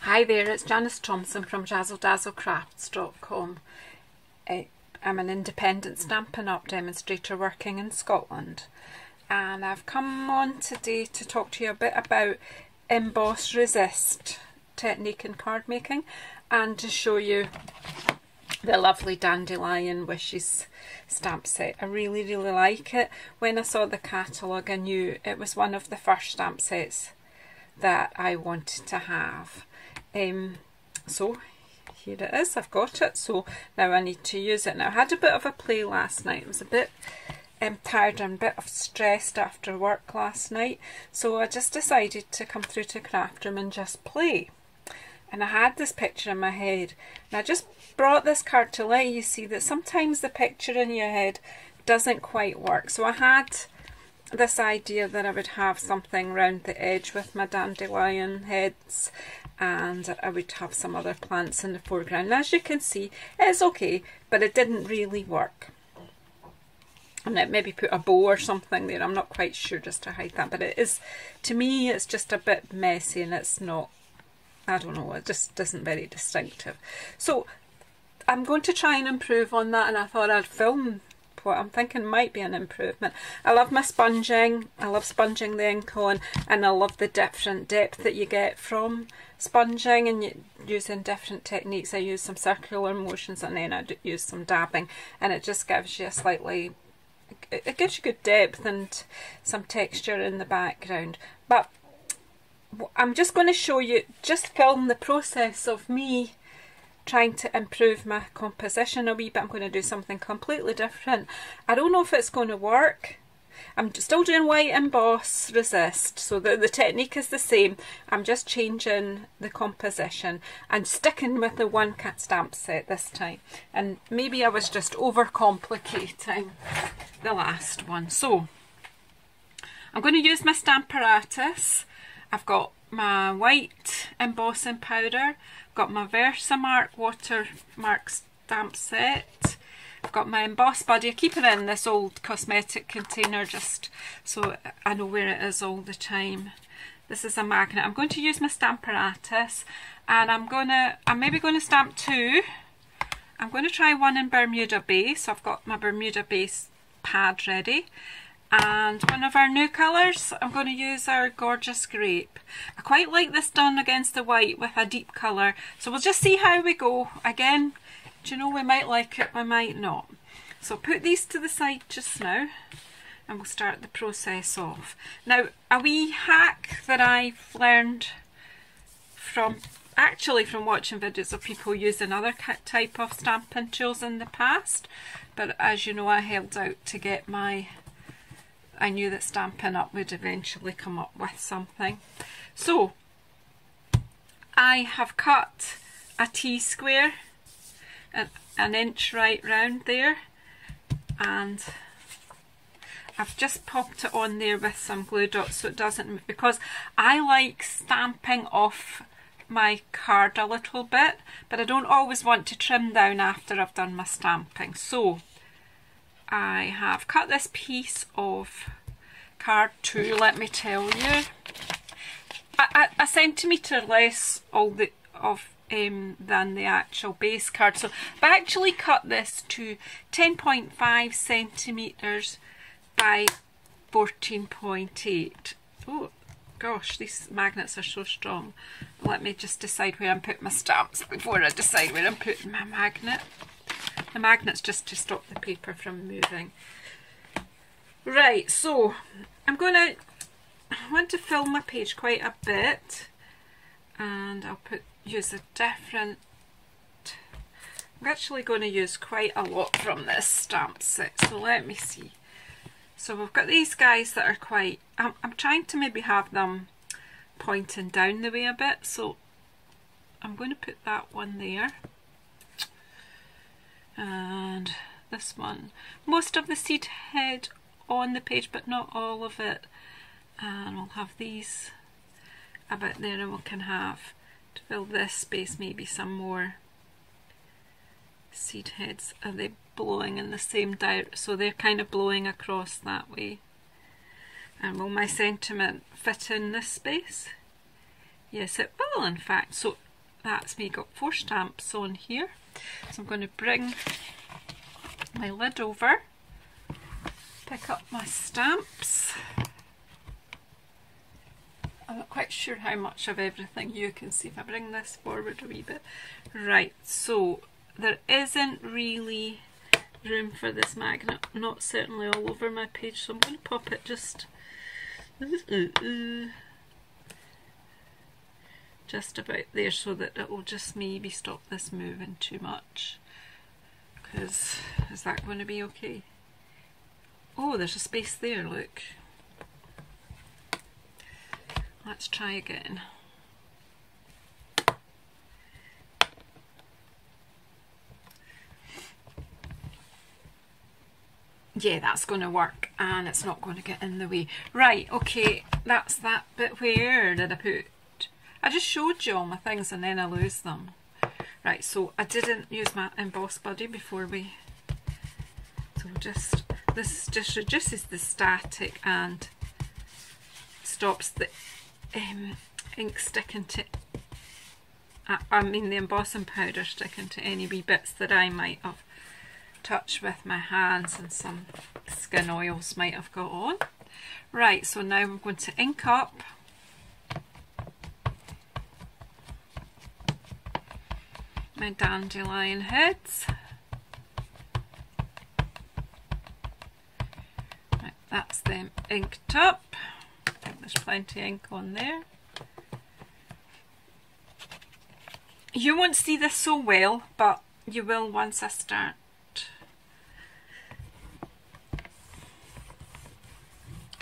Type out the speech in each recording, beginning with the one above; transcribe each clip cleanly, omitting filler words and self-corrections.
Hi there, it's Janice Thompson from JazzleDazzleCrafts.com. I'm an independent Stampin' Up demonstrator working in Scotland, and I've come on today to talk to you a bit about Emboss Resist technique in card making, and to show you the lovely Dandelion Wishes stamp set. I really like it. When I saw the catalogue, I knew it was one of the first stamp sets that I wanted to have. So here it is, I've got it, so now I need to use it. Now I had a bit of a play last night. I was a bit tired and a bit stressed after work last night, so I just decided to come through to Craft Room and just play. And I had this picture in my head, and I just brought this card to let you see that sometimes the picture in your head doesn't quite work. So I had this idea that I would have something round the edge with my dandelion heads, and I would have some other plants in the foreground. And as you can see, it's okay, but it didn't really work. And I maybe put a bow or something there, I'm not quite sure, just to hide that, but it is, to me, it's just a bit messy, and it's not, I don't know, it just isn't very distinctive. So I'm going to try and improve on that, and I thought I'd film what I'm thinking might be an improvement. I love my sponging, I love sponging the ink on, and I love the different depth that you get from sponging and using different techniques. I use some circular motions, and then I use some dabbing, and it just gives you a slightly, it gives you good depth and some texture in the background. But I'm just going to show you, just film the process of me trying to improve my composition a wee bit. I'm going to do something completely different. I don't know if it's going to work. I'm still doing white emboss resist, so the technique is the same. I'm just changing the composition and sticking with the one cat stamp set this time. And maybe I was just overcomplicating the last one. So I'm going to use my Stamparatus. I've got my white embossing powder, got my Versamark watermark stamp set, I've got my Emboss Buddy. I keep it in this old cosmetic container just so I know where it is all the time. This is a magnet. I'm going to use my Stamparatus, and I'm maybe going to stamp two. I'm going to try one in Bermuda base, so I've got my Bermuda base pad ready. And one of our new colours, I'm going to use our Gorgeous Grape. I quite like this done against the white with a deep colour, so we'll just see how we go. Again, do you know, we might like it, we might not. So put these to the side just now, and we'll start the process off. Now, a wee hack that I've learned from watching videos of people using other type of stamping tools in the past, but as you know, I held out to get I knew that Stampin' Up would eventually come up with something. So I have cut a T-square, an inch right round there, and I've just popped it on there with some glue dots so it doesn't move, because I like stamping off my card a little bit, but I don't always want to trim down after I've done my stamping. So I have cut this piece of card too, let me tell you, a centimetre less than the actual base card. So I've actually cut this to 10.5 centimetres by 14.8. Oh gosh, these magnets are so strong. Let me just decide where I'm putting my stamps before I decide where I'm putting my magnet. The magnet's just to stop the paper from moving. Right, so I want to fill my page quite a bit, and I'll use a different, I'm actually going to use quite a lot from this stamp set, so let me see. So we've got these guys that are quite, I'm trying to maybe have them pointing down the way a bit, so I'm going to put that one there. And this one, most of the seed head on the page, but not all of it. And we'll have these a bit there, and we can have, to fill this space, maybe some more seed heads. Are they blowing in the same direction? So they're kind of blowing across that way. And will my sentiment fit in this space? Yes, it will, in fact. So that's me, got 4 stamps on here. So I'm going to bring my lid over, pick up my stamps. I'm not quite sure how much of everything you can see. If I bring this forward a wee bit. Right, so there isn't really room for this magnet, not certainly all over my page, so I'm going to pop it just about there so that it will just maybe stop this moving too much. Because, is that going to be okay? Oh, there's a space there, look. Let's try again. Yeah, that's going to work, and it's not going to get in the way. Right, okay, that's that bit. Where did I put? I just showed you all my things and then I lose them. Right, so I didn't use my Emboss Buddy before we... So this just reduces the static and stops the ink sticking to... I mean the embossing powder sticking to any wee bits that I might have touched with my hands and some skin oils might have got on. Right, so now I'm going to ink up my dandelion heads. Right, that's them inked up. I think there's plenty of ink on there. You won't see this so well, but you will once I start.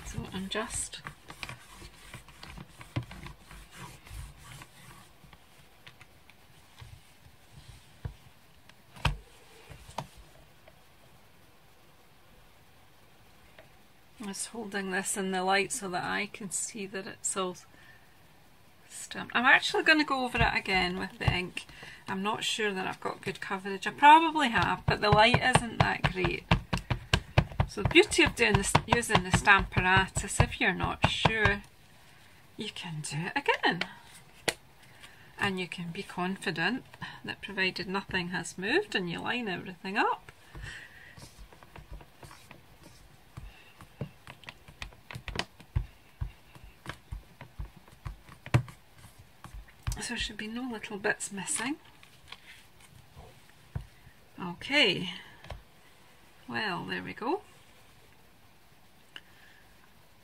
So I'm just holding this in the light so that I can see that it's all stamped. I'm actually going to go over it again with the ink. I'm not sure that I've got good coverage. I probably have, but the light isn't that great. So the beauty of doing this, using the Stamparatus, if you're not sure, you can do it again. And you can be confident that provided nothing has moved and you line everything up, so there should be no little bits missing. Okay, well, there we go.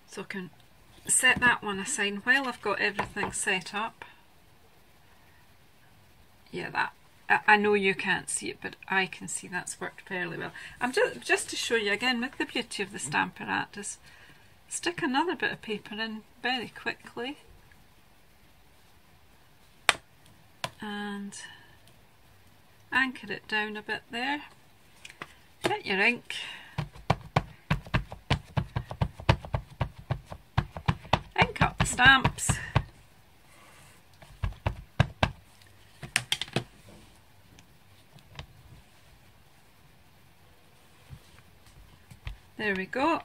So I can set that one aside while I've got everything set up. Yeah, that I know you can't see it, but I can see that's worked fairly well. I'm just to show you again with the beauty of the Stamparatus, stick another bit of paper in very quickly. And anchor it down a bit there. Get your ink. Ink up the stamps. There we go.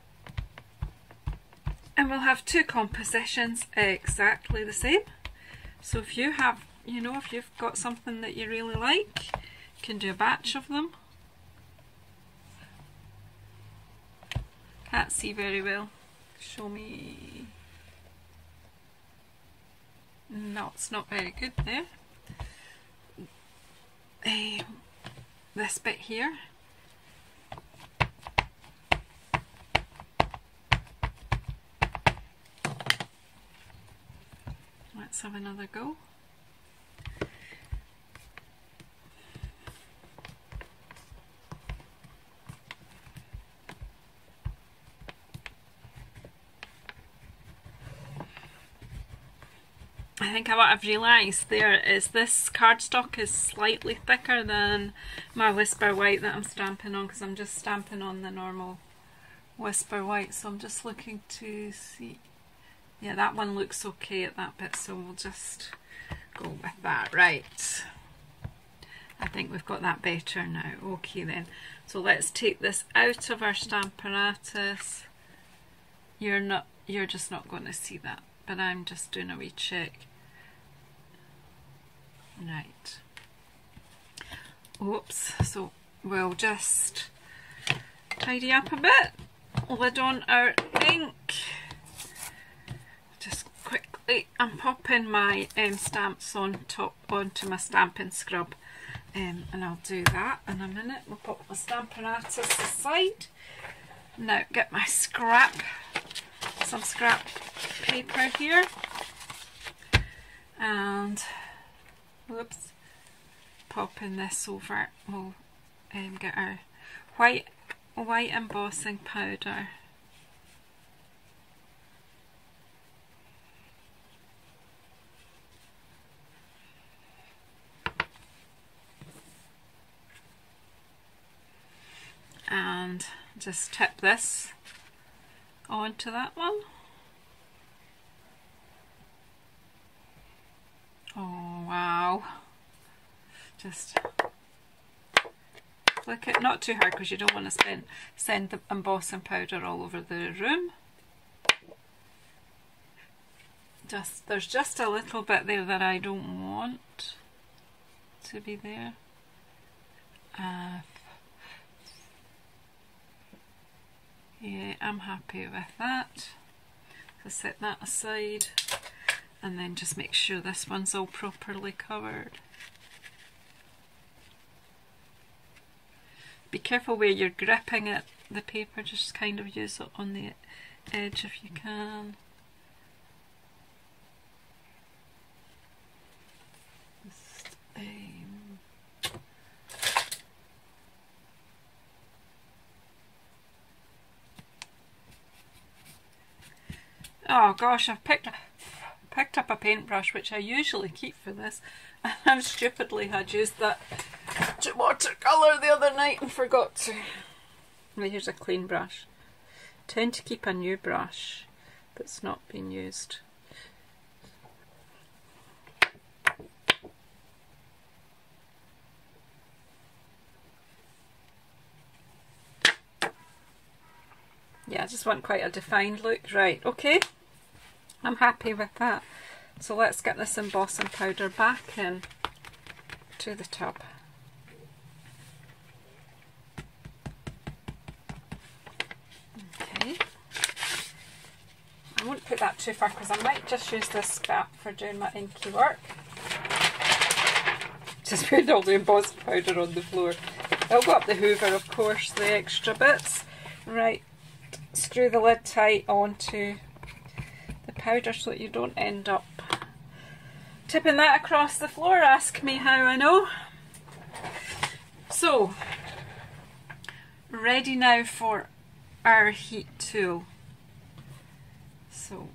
And we'll have 2 compositions exactly the same. So if you have, you know, if you've got something that you really like, you can do a batch of them. Can't see very well. Show me. No, it's not very good there. This bit here. Let's have another go. I think what I've realised there is this cardstock is slightly thicker than my Whisper White that I'm stamping on, because I'm just stamping on the normal Whisper White, so I'm just looking to see. Yeah, that one looks okay at that bit, so we'll just go with that. Right, I think we've got that better now. Okay then, so let's take this out of our Stamparatus. You're just not going to see that, but I'm just doing a wee check. Right. Oops, so we'll just tidy up a bit, lid on our ink. Just quickly, I'm popping my stamps on top onto my Stampin' scrub, and I'll do that in a minute. We'll pop my Stampin' Artist aside. Now get my some scrap paper here, and whoops, popping this over. We'll get our white embossing powder. And just tip this onto that one. Oh wow. Just flick it, not too hard because you don't want to send the embossing powder all over the room. There's just a little bit there that I don't want to be there. Yeah, I'm happy with that. So set that aside, and then just make sure this one's all properly covered. Be careful where you're gripping it, the paper, just kind of use it on the edge if you can. Just, oh gosh, I've picked up a paintbrush, which I usually keep for this, and I stupidly had used that watercolour the other night and forgot to. Well, here's a clean brush. Tend to keep a new brush that's not been used. Yeah, I just want quite a defined look. Right, okay, I'm happy with that. So let's get this embossing powder back in to the tub. Okay, I won't put that too far because I might just use this scrap for doing my inky work. Just put all the embossing powder on the floor. I'll go up the hoover, of course, the extra bits. Right, screw the lid tight onto the powder so that you don't end up tipping that across the floor. Ask me how I know. So, ready now for our heat tool. So,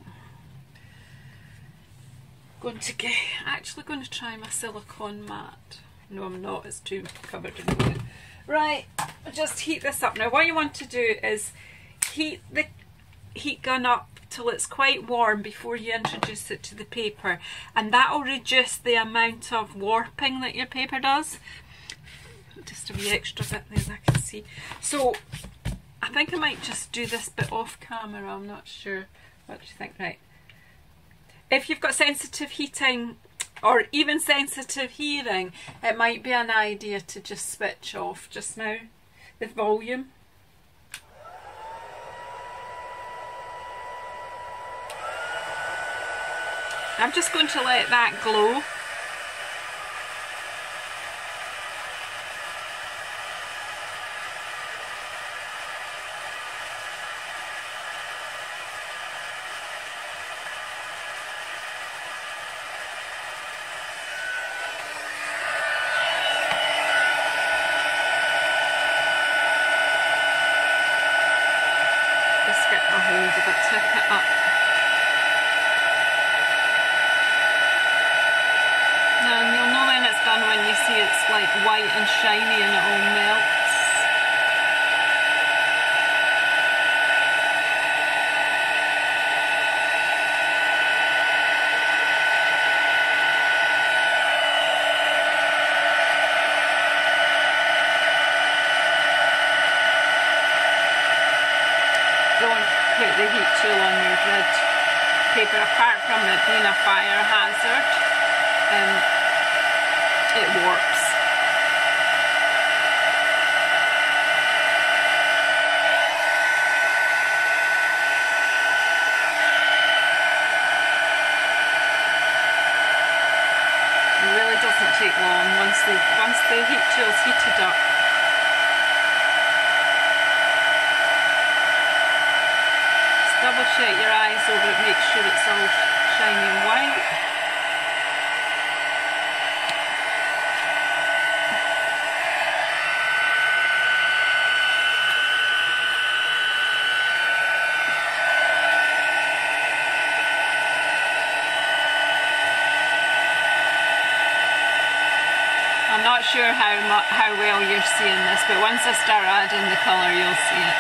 actually going to try my silicone mat. No, I'm not, it's too covered in glue. Right, just heat this up. Now what you want to do is heat the heat gun up till it's quite warm before you introduce it to the paper, and that will reduce the amount of warping that your paper does. Just a wee extra bit there, as I can see. So I think I might just do this bit off camera, I'm not sure. What do you think? Right, if you've got sensitive heating or even sensitive hearing, it might be an idea to just switch off just now the volume. I'm just going to let that glow. Just get a hold of it, tip it up. And you'll know when it's done when you see it's like white and shiny and it all melts. Don't put the heat tool on your grid paper, apart from it being a fire hazard. it warps. It really doesn't take long once the heat tool's heated up. Just double check your eyes over it, make sure it's all shiny and white. I'm not sure how well you're seeing this, but once I start adding the colour, you'll see it.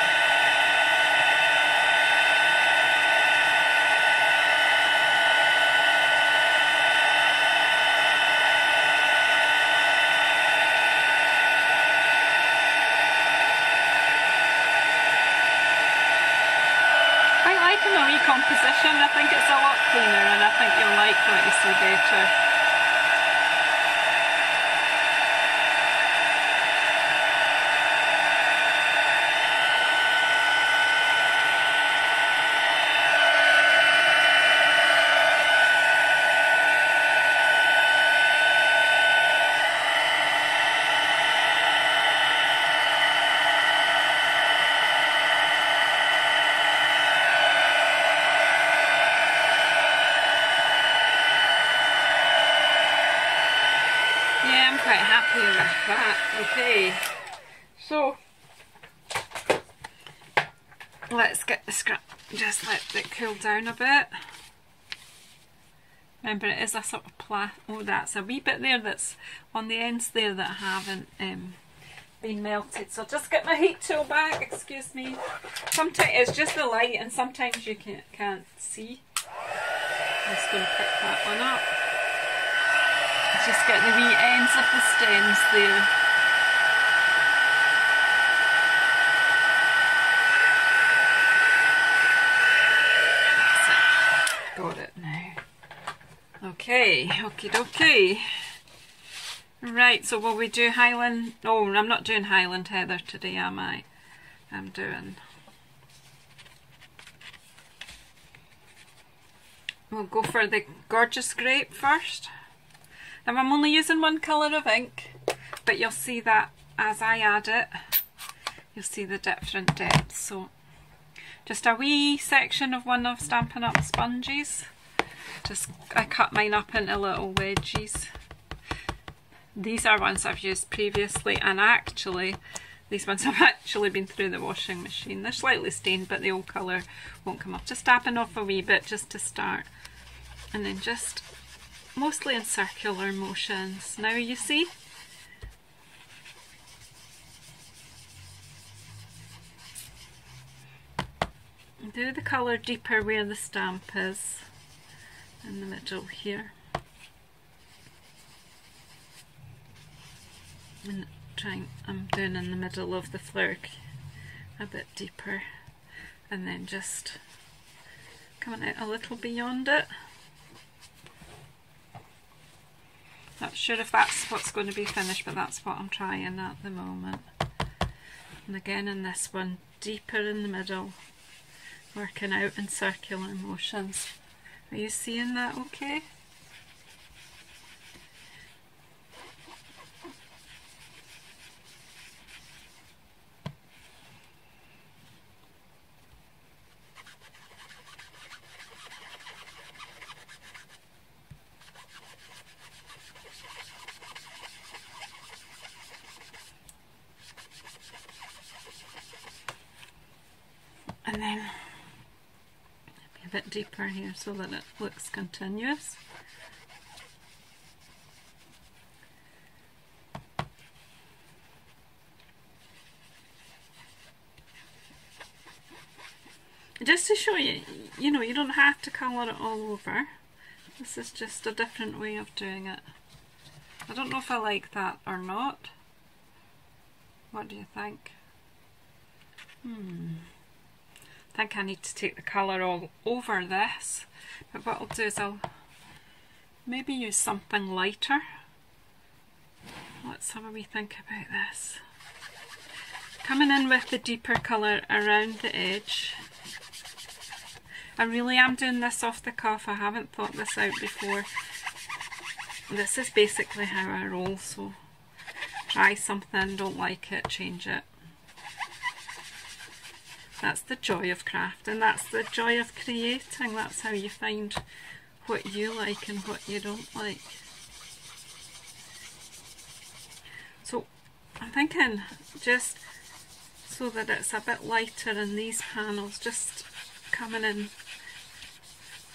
Quite liking the wee composition. I think it's a lot cleaner, and I think you'll like what you see better. Yeah, I'm quite happy with that. Okay, so let's get the scrap, just let it cool down a bit. Remember, it is a sort of oh, that's a wee bit there that's on the ends there that haven't been melted. So just get my heat tool back, excuse me. Sometimes it's just the light and sometimes you can't see. I'm just going to pick that one up. Just get the wee ends of the stems there. That's it. Got it now. Okay, okie dokie. Right, so will we do Highland? Oh, I'm not doing Highland Heather today, am I? I'm doing... We'll go for the Gorgeous Grape first. Now I'm only using one colour of ink, but you'll see that as I add it, you'll see the different depths. So just a wee section of one of Stampin' Up sponges. I cut mine up into little wedges. These are ones I've used previously, and actually these ones have actually been through the washing machine. They're slightly stained, but the old colour won't come off. Just tapping off a wee bit just to start, and then just mostly in circular motions. Now you see, do the colour deeper where the stamp is, in the middle here, and I'm doing in the middle of the flower a bit deeper, and then just coming out a little beyond it. Not sure if that's what's going to be finished, but that's what I'm trying at the moment. And again in this one, deeper in the middle, working out in circular motions. Are you seeing that okay? And then be a bit deeper here so that it looks continuous. Just to show you, you know, you don't have to colour it all over. This is just a different way of doing it. I don't know if I like that or not. What do you think? I think I need to take the colour all over this, but what I'll do is I'll maybe use something lighter. let's have a wee think about this. Coming in with the deeper colour around the edge. I really am doing this off the cuff, I haven't thought this out before. This is basically how I roll, so try something, don't like it, change it. That's the joy of crafting, that's the joy of creating, that's how you find what you like and what you don't like. So I'm thinking, just so that it's a bit lighter in these panels, just coming in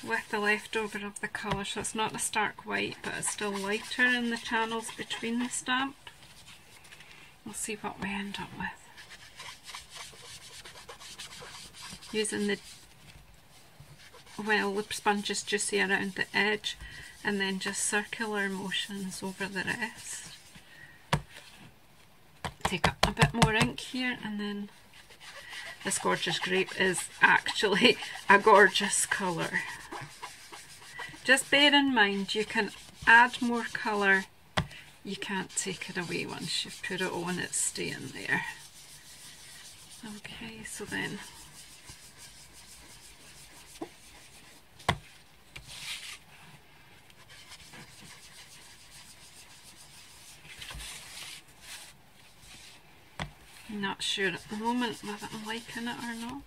with the leftover of the colour, so it's not a stark white but it's still lighter in the channels between the stamp. We'll see what we end up with. Using the sponge is juicy around the edge and then just circular motions over the rest. Take up a bit more ink here, and then this gorgeous grape is actually a gorgeous colour. Just bear in mind you can add more colour, you can't take it away once you've put it on, it's staying there. Okay, so then I'm not sure at the moment whether I'm liking it or not.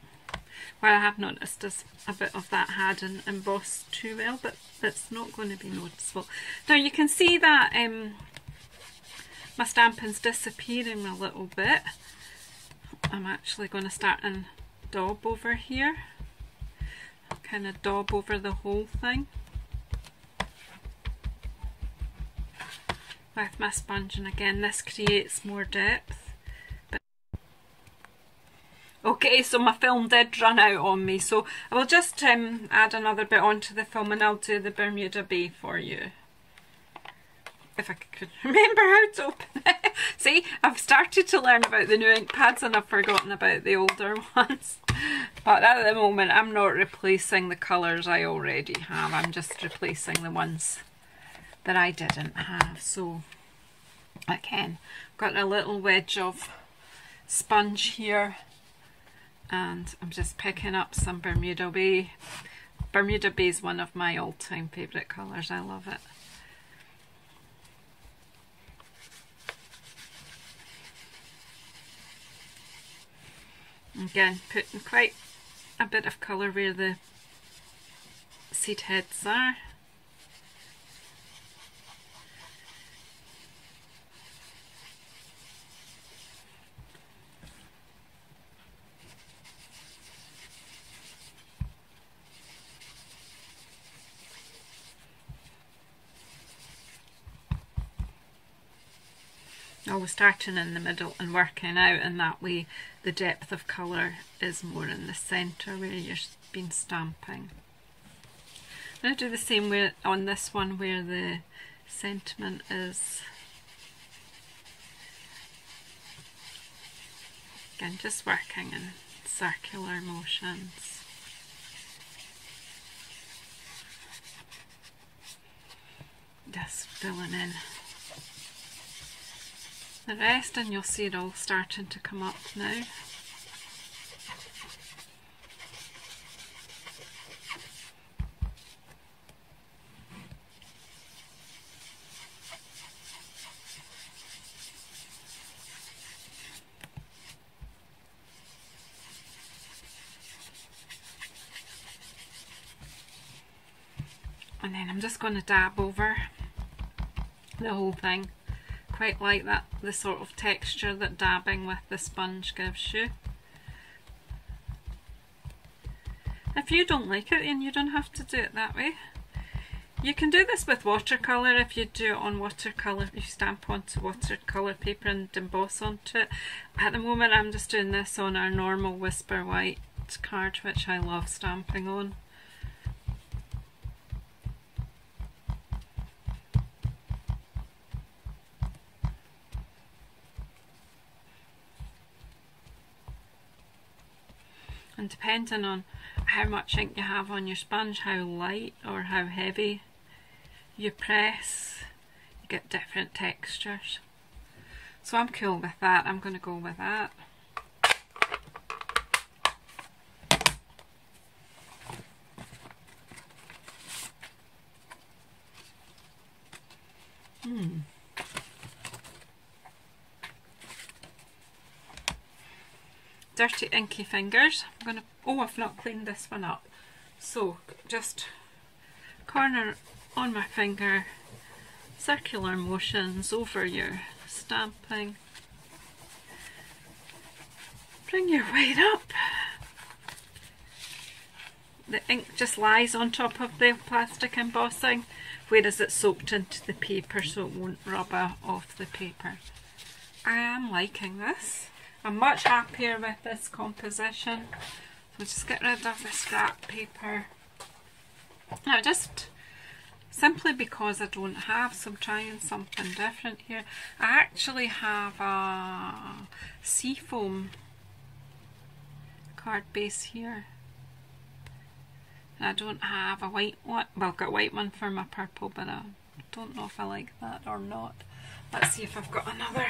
What I have noticed is a bit of that hadn't embossed too well, but it's not going to be noticeable. Now you can see that my Stampin's disappearing a little bit. I'm actually going to start and daub over here. Kind of daub over the whole thing with my sponge, and again this creates more depth. Okay, so my film did run out on me, so I will just add another bit onto the film and I'll do the Bermuda Bay for you. If I could remember how to open it. See, I've started to learn about the new ink pads and I've forgotten about the older ones. But at the moment I'm not replacing the colours I already have, I'm just replacing the ones that I didn't have. So again, I've got a little wedge of sponge here. And I'm just picking up some Bermuda Bay. Bermuda Bay is one of my all-time favourite colours, I love it. Again, putting quite a bit of colour where the seed heads are. Always starting in the middle and working out, and that way the depth of colour is more in the centre where you've been stamping. I'm going to do the same way on this one where the sentiment is. Again, just working in circular motions. Just filling in the rest, and you'll see it all starting to come up now. And then I'm just going to dab over the whole thing. Quite like that, the sort of texture that dabbing with the sponge gives you. If you don't like it, then you don't have to do it that way. You can do this with watercolour if you do it on watercolour, you stamp onto watercolour paper and emboss onto it. At the moment I'm just doing this on our normal Whisper White card, which I love stamping on. And depending on how much ink you have on your sponge, how light or how heavy you press, you get different textures. So I'm cool with that. I'm going to go with that. Dirty inky fingers. I'm gonna, oh, I've not cleaned this one up. So just corner on my finger, circular motions over your stamping. Bring your white up. The ink just lies on top of the plastic embossing, whereas it's soaked into the paper so it won't rub off the paper. I am liking this. I'm much happier with this composition. So just get rid of the scrap paper. Now just simply because I don't have, so I'm trying something different here. I actually have a seafoam card base here. And I don't have a white one. Well, I've got a white one for my purple, but I don't know if I like that or not. Let's see if I've got another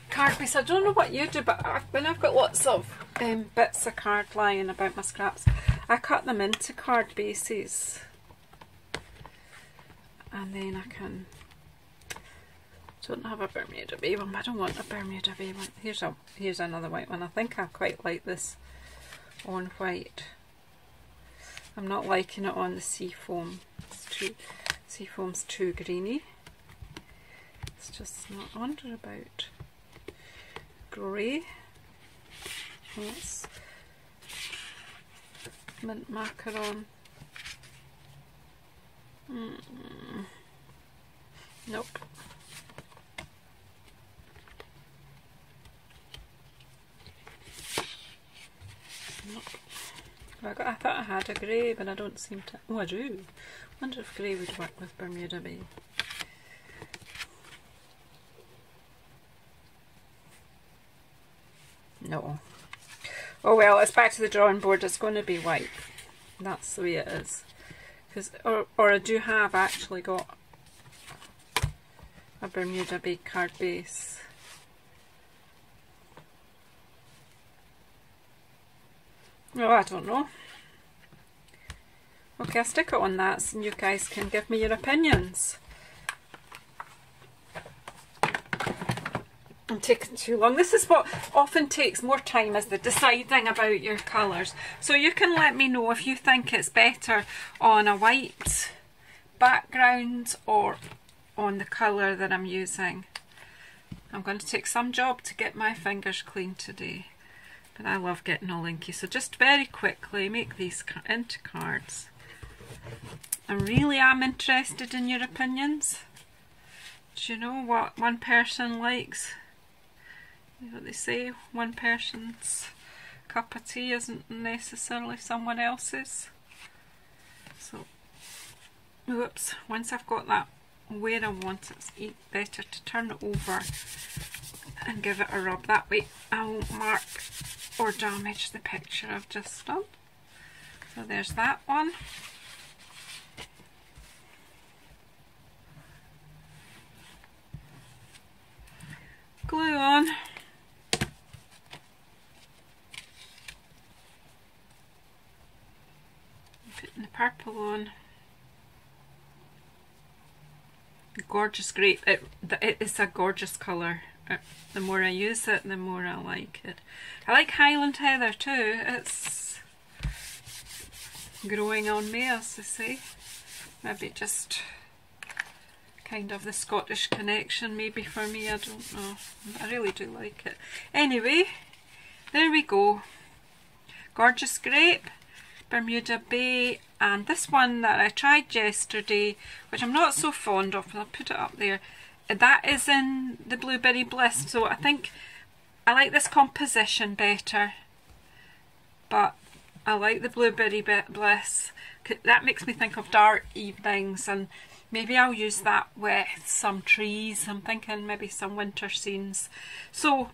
card base. I don't know what you do, but when I've got lots of bits of card lying about my scraps, I cut them into card bases, and then I can. Don't have a Bermuda Bay one, but I don't want a Bermuda Bay one. Here's another white one. I think I quite like this on white. I'm not liking it on the seafoam. Seafoam's too greeny. It's just not under about grey. Let's mint macaron. Nope. Nope. I thought I had a grey, but I don't seem to. Oh, I do. Wonder if grey would work with Bermuda Bay. No. Oh well, it's back to the drawing board. It's going to be white. That's the way it is. Or I do have actually got a Bermuda Bay card base. Oh, I don't know. Okay, I'll stick it on that so you guys can give me your opinions. I'm taking too long. This is what often takes more time, is the deciding about your colours. So you can let me know if you think it's better on a white background or on the colour that I'm using. I'm going to take some job to get my fingers clean today. But I love getting all inky, so just very quickly make these into cards. I really am interested in your opinions. Do you know what one person likes? You know what they say, one person's cup of tea isn't necessarily someone else's. So, oops, once I've got that where I want it, it's better to turn it over and give it a rub. That way I won't mark or damage the picture I've just done. So there's that one. Glue on. Putting the purple on. Gorgeous grape. It is a gorgeous colour. The more I use it, the more I like it. I like Highland Heather too. It's growing on me, as they say. Maybe just kind of the Scottish connection maybe for me, I don't know. I really do like it. Anyway, there we go. Gorgeous grape, Bermuda Bay, and this one that I tried yesterday, which I'm not so fond of, and I'll put it up there. That is in the Blueberry Bliss, so I think I like this composition better, but I like the Blueberry Bliss. That makes me think of dark evenings, and maybe I'll use that with some trees. I'm thinking maybe some winter scenes. So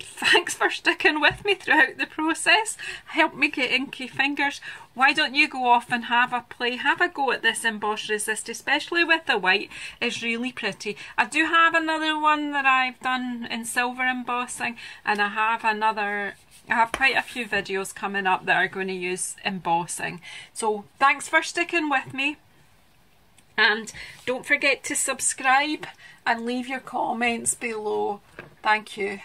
thanks for sticking with me throughout the process. Help me get inky fingers. Why don't you go off and have a play, have a go at this emboss resist, especially with the white. It's really pretty. I do have another one that I've done in silver embossing, and I have quite a few videos coming up that are going to use embossing. So thanks for sticking with me, and don't forget to subscribe and leave your comments below. Thank you.